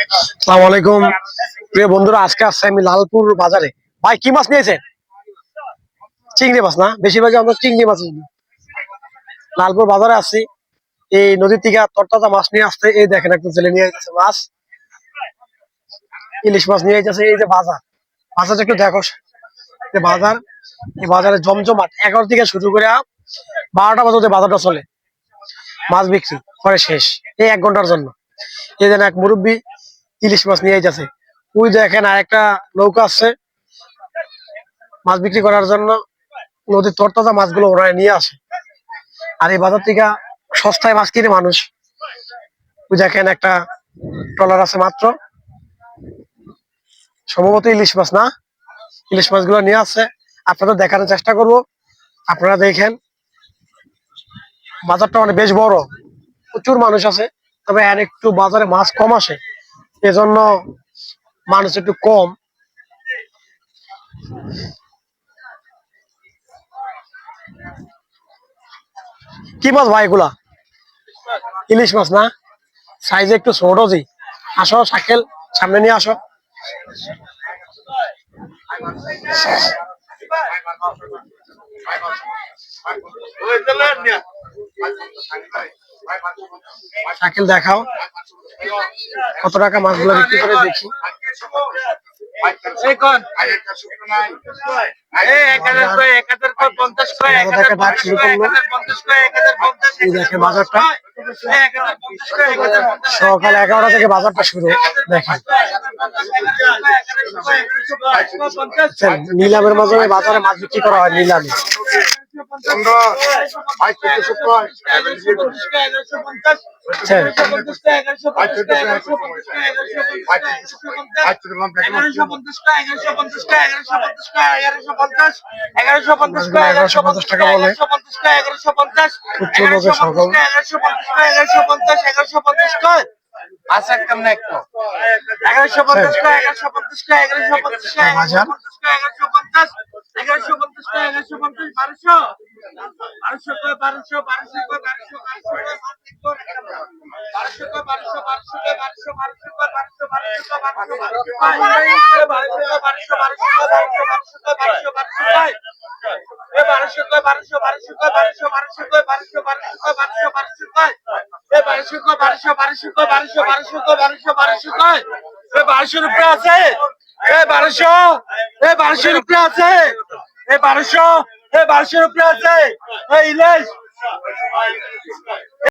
আসসালামু আলাইকুম প্রিয় বন্ধুরা, আজকে আসছে আমি লালপুর বাজারে। ভাই কি মাছ নিয়েছেন? চিংড়ি মাছ না, বেশিরভাগই আমরা চিংড়ি মাছ নিই। লালপুর বাজারে আসছি, এই নদীর থেকে তরতাজা মাছ নিয়ে আসতে। এই দেখেন একটা ছেলে নিয়ে যাচ্ছে মাছ, ইলিশ মাছ নিয়ে যাচ্ছে। এই যে বাজার, বাজারটা একটু দেখো। যে বাজার, এই বাজারে জমজমাট 11 থেকে শুরু করে 12টা পর্যন্ত বাজারটা চলে। মাছ বিক্রি করে শেষ এই 1 ঘন্টার জন্য। এই যেন এক মুরব্বী ইলিশ মাছ নিয়ে যাচ্ছে। ওই দেখেন আর একটা নৌকা আসছে মাছ বিক্রি করার জন্য। নদীর তরতাজা মাছগুলো ওরা নিয়ে আসে, আর এই বাজার থেকে সস্তায় মাছ কিনে মানুষ। ওই দেখেন একটা ট্রলার আছে মাত্র, সম্ভবত ইলিশ মাছ না, ইলিশ মাছগুলো নিয়ে আসছে। আপনাদের দেখানোর চেষ্টা করব, আপনারা দেখেন। বাজারটা মানে বেশ বড়, প্রচুর মানুষ আছে। তবে আর একটু বাজারে মাছ কম আসে, এজন্য মানুষ একটু কম। কি মাছ ভাই এগুলা? ইলিশ মাছ না, সাইজে একটু ছোট। জি, আসো সাইকেল সামনে নিয়ে আসো। সাইকেল দেখাও, কত টাকা মাছগুলো বিক্রি করে দেখি। বাজারটা সকাল 11টা থেকে বাজারটা শুরু। দেখেন নিলামের মাধ্যমে বাজারে মাছ বিক্রি করা হয়, নিলামে। টাকা বলে